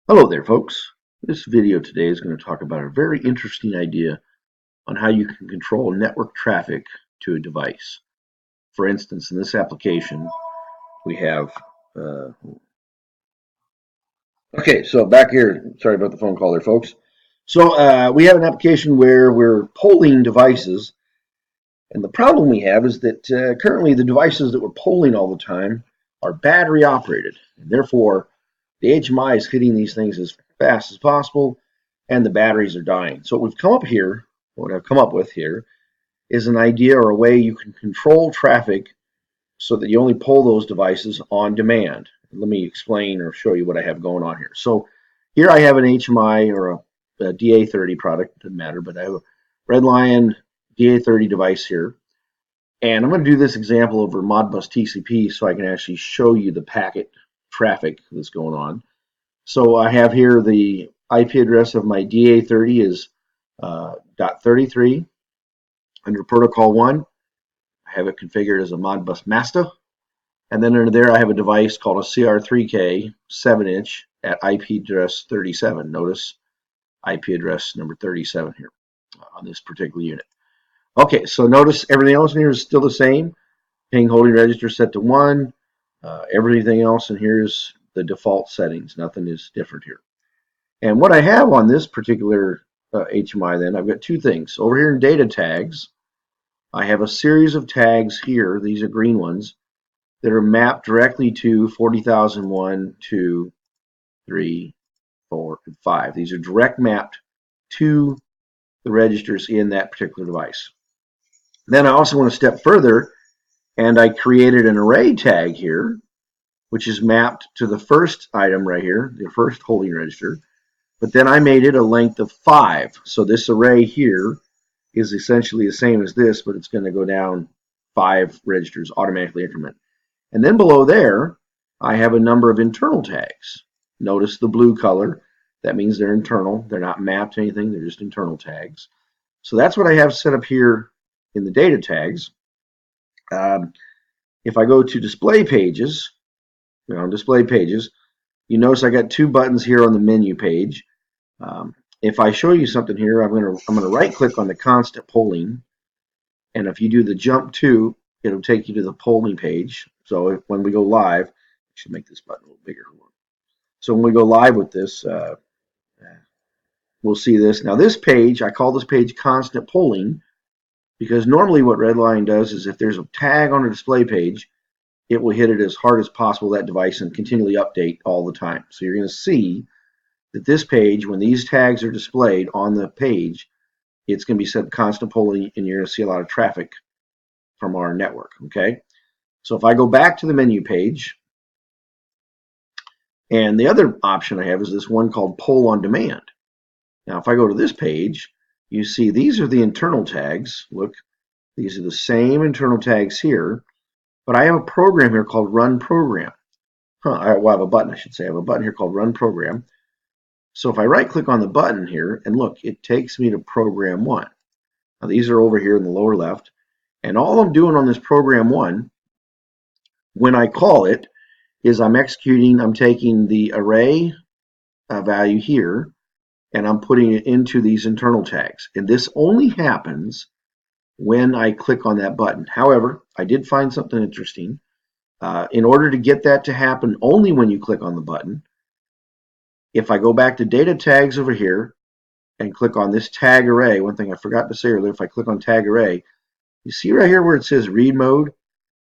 Hello there, folks. This video today is going to talk about a very interesting idea on how you can control network traffic to a device. For instance, in this application, we have, uh, so back here, sorry about the phone call there, folks. So we have an application where we're polling devices, and the problem we have is that currently the devices that we're polling all the time are battery operated, and therefore the HMI is hitting these things as fast as possible, and the batteries are dying. So what I've come up with here, is an idea or a way you can control traffic so that you only pull those devices on demand. Let me explain or show you what I have going on here. So here I have an HMI or a DA30 product, doesn't matter, but I have a RedLion DA30 device here. And I'm going to do this example over Modbus TCP so I can actually show you the packet traffic that's going on. So I have here the IP address of my DA30 is .33 under protocol 1. I have it configured as a Modbus master. And then under there I have a device called a CR3K 7-inch at IP address 37. Notice IP address number 37 here on this particular unit. Okay, so notice everything else in here is still the same. Ping holding register set to 1. Everything else in here is the default settings. Nothing is different here. And what I have on this particular HMI then, I've got two things. Over here in data tags, I have a series of tags here. These are green ones that are mapped directly to 40,001, 2, 3, 4, and 5. These are direct mapped to the registers in that particular device. Then I also went a step further, and I created an array tag here, which is mapped to the first item right here, the first holding register. But then I made it a length of 5. So this array here is essentially the same as this, but it's going to go down 5 registers, automatically increment. And then below there, I have a number of internal tags. Notice the blue color. That means they're internal. They're not mapped to anything. They're just internal tags. So that's what I have set up here in the data tags. If I go to display pages, you notice I got 2 buttons here on the menu page. If I show you something here, I'm going to right click on the constant polling, and if you do the jump to, it'll take you to the polling page. So when we go live, I should make this button a little bigger. So when we go live with this, we'll see this. Now this page, I call this page constant polling because normally what RedLion does is if there's a tag on a display page, it will hit it as hard as possible, that device, and continually update all the time. So you're going to see that this page, when these tags are displayed on the page, it's going to be set constant polling, and you're going to see a lot of traffic from our network. Okay, so if I go back to the menu page, and the other option I have is this one called Poll on Demand. Now, if I go to this page, you see these are the internal tags. Look, these are the same internal tags here, but I have a program here called Run Program. I have a button, I should say. I have a button here called Run Program. So if I right click on the button here, and look, it takes me to program 1. Now these are over here in the lower left, and all I'm doing on this program 1, when I call it, is I'm taking the array value here, and I'm putting it into these internal tags. And this only happens when I click on that button. However, I did find something interesting. In order to get that to happen only when you click on the button, if I go back to data tags over here and click on this tag array, one thing I forgot to say earlier, if I click on tag array, you see right here where it says read mode,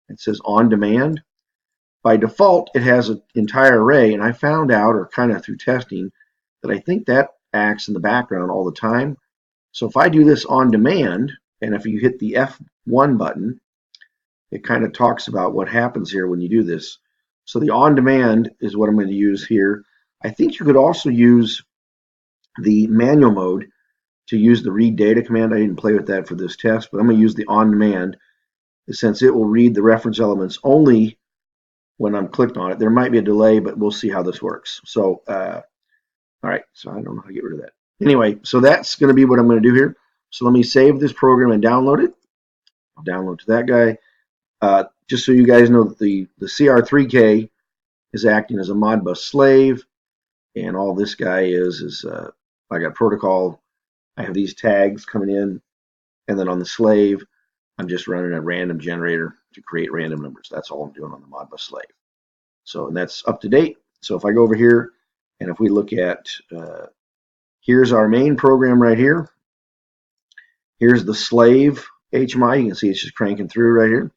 it says on demand. By default, it has an entire array, and I found out, or kind of through testing, that I think that acts in the background all the time. So if I do this on demand, and if you hit the F1 button, it kind of talks about what happens here when you do this. So the on demand is what I'm going to use here. I think you could also use the manual mode to use the read data command. I didn't play with that for this test, but I'm going to use the on demand since it will read the reference elements only when I'm clicked on it. There might be a delay, but we'll see how this works. So, all right, so I don't know how to get rid of that. Anyway, so that's going to be what I'm going to do here. So let me save this program and download it. I'll download to that guy. Just so you guys know, the CR3K is acting as a Modbus slave. And all this guy is I got protocol. I have these tags coming in, and then on the slave, I'm just running a random generator to create random numbers. That's all I'm doing on the Modbus Slave. So, and that's up to date. So if I go over here, and if we look at, here's our main program right here. Here's the slave HMI. You can see it's just cranking through right here.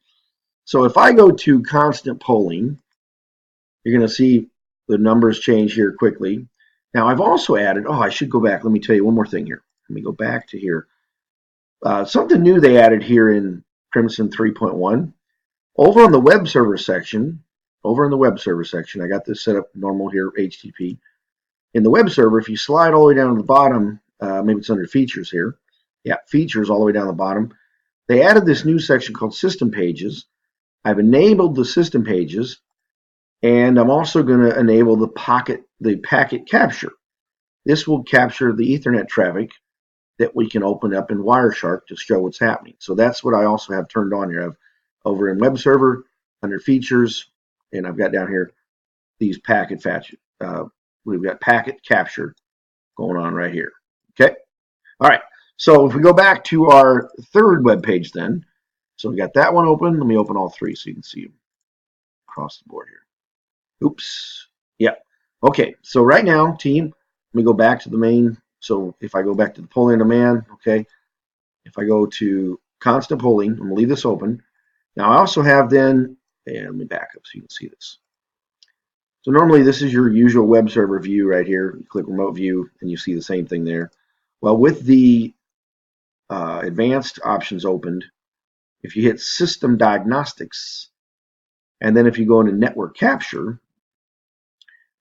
So if I go to constant polling, you're going to see the numbers change here quickly. Now I've also added, I should go back. Let me tell you one more thing here. Let me go back to here. Something new they added here in Crimson 3.1. Over on the web server section, I got this set up normal here, HTTP. In the web server, if you slide all the way down to the bottom, maybe it's under features here. Yeah, features all the way down the bottom. They added this new section called system pages. I've enabled the system pages, and I'm also going to enable the packet capture. This will capture the Ethernet traffic that we can open up in WireShark to show what's happening. So that's what I also have turned on here. I've over in web server under features, and I've got down here these packet fetch. We've got packet capture going on right here. Okay. All right. So if we go back to our third web page then, so we got that one open. Let me open all three so you can see them across the board here. Oops. Yeah. Okay. So right now, team, let me go back to the main. So if I go back to the polling demand, okay. If I go to constant polling, I'm going to leave this open. Now I also have then, and let me back up so you can see this. So normally this is your usual web server view right here. You click remote view and you see the same thing there. Well, with the advanced options opened, if you hit system diagnostics, and then if you go into network capture,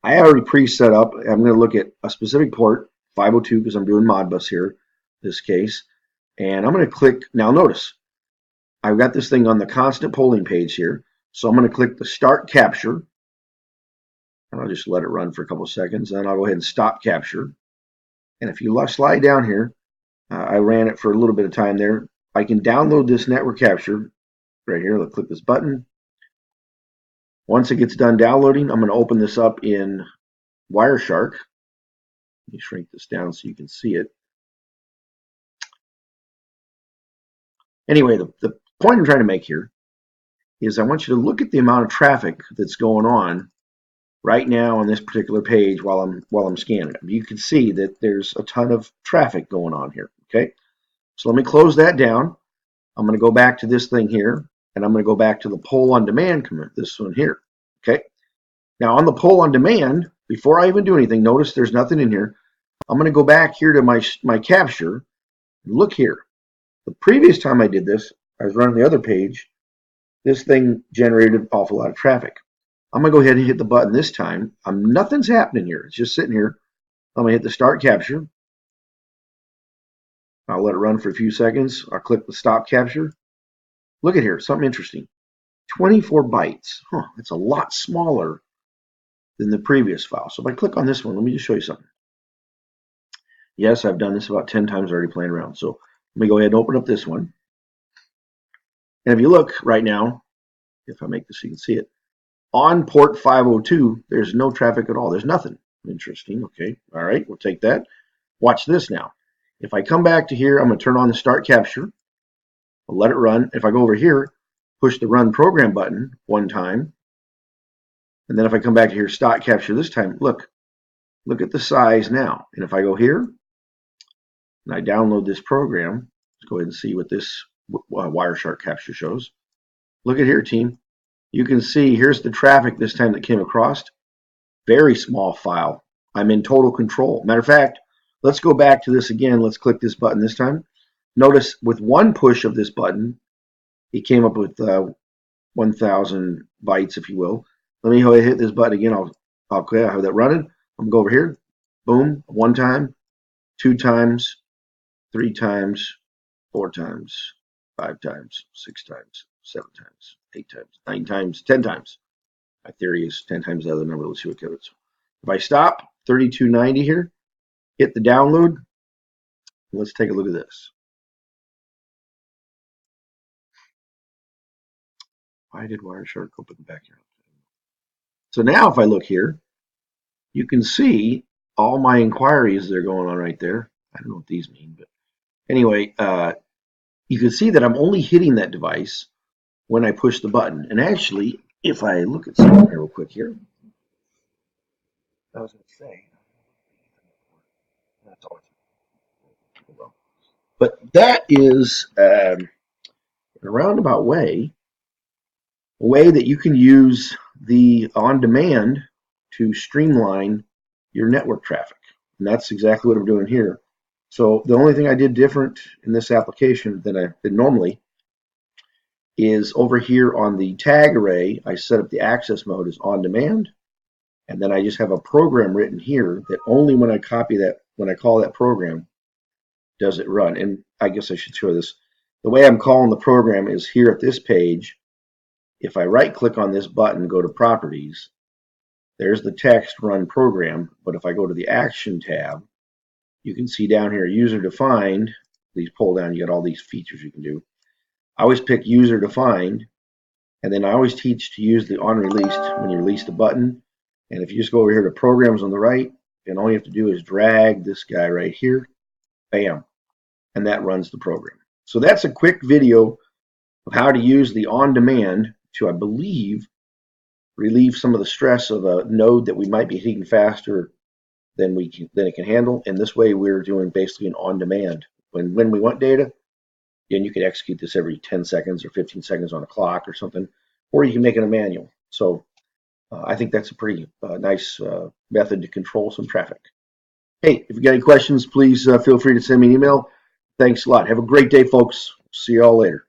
I already pre-set up. I'm going to look at a specific port, 502, because I'm doing Modbus here, this case. And I'm going to click, now notice, I've got this thing on the constant polling page here. So I'm going to click the start capture. And I'll just let it run for a couple of seconds. Then I'll go ahead and stop capture. And if you slide down here, I ran it for a little bit of time there. I can download this network capture right here. Let's click this button. Once it gets done downloading, I'm going to open this up in WireShark. Let me shrink this down so you can see it. Anyway, the point I'm trying to make here is I want you to look at the amount of traffic that's going on right now on this particular page while I'm scanning it. You can see that there's a ton of traffic going on here. Okay, so let me close that down. I'm going to go back to this thing here, and I'm going to go back to the poll on demand command, this one here. Okay, now on the poll on demand, before I even do anything, notice there's nothing in here. I'm going to go back here to my capture. Look here. The previous time I did this, I was running the other page. This thing generated an awful lot of traffic. I'm going to go ahead and hit the button this time. Nothing's happening here. It's just sitting here. I'm going to hit the start capture. I'll let it run for a few seconds. I'll click the stop capture. Look at here, something interesting. 24 bytes. That's a lot smaller than the previous file. So if I click on this one, let me just show you something. Yes, I've done this about 10 times already playing around. So let me go ahead and open up this one. And if you look right now, if I make this so you can see it, on port 502, there's no traffic at all. There's nothing. Interesting. Okay. All right. We'll take that. Watch this now. If I come back to here, I'm going to turn on the start capture. I'll let it run. If I go over here, push the run program button one time. And then if I come back to here, stop capture this time, look at the size now. And if I go here and I download this program, let's go ahead and see what this WireShark capture shows. Look at here, team. You can see here's the traffic this time that came across. Very small file. I'm in total control. Matter of fact, let's go back to this again. Let's click this button this time. Notice with one push of this button, it came up with 1,000 bytes, if you will. Let me go ahead and hit this button again. I'll have that running. I'm going to go over here. Boom. One time, two times, three times, four times, five times, six times, seven times, eight times, 9 times, 10 times. My theory is 10 times the other number. Let's see what goes. If I stop, 3290 here, hit the download. Let's take a look at this. Why did WireShark open back here? So now if I look here, you can see all my inquiries that are going on right there. I don't know what these mean, but anyway, you can see that I'm only hitting that device when I push the button. And actually, if I look at something real quick here, I was going to say, that's always well. But that is in a roundabout way, a way that you can use the on-demand to streamline your network traffic. And that's exactly what I'm doing here. So the only thing I did different in this application than I did normally is over here on the tag array, I set up the access mode as on demand. And then I just have a program written here that only when I copy that, when I call that program, does it run. And I guess I should show this. The way I'm calling the program is here at this page. If I right click on this button, go to properties, there's the text run program. But if I go to the action tab, you can see down here user defined. Please pull down, you got all these features you can do. I always pick user defined, and then I always teach to use the on released when you release the button. And if you just go over here to programs on the right, and all you have to do is drag this guy right here, bam, and that runs the program. So that's a quick video of how to use the on demand to, I believe, relieve some of the stress of a node that we might be hitting faster than it can handle. And this way we're doing basically an on demand. When we want data, and you can execute this every 10 seconds or 15 seconds on a clock or something, or you can make it a manual. So I think that's a pretty nice method to control some traffic. Hey, if you got any questions, please feel free to send me an email. Thanks a lot. Have a great day, folks. See you all later.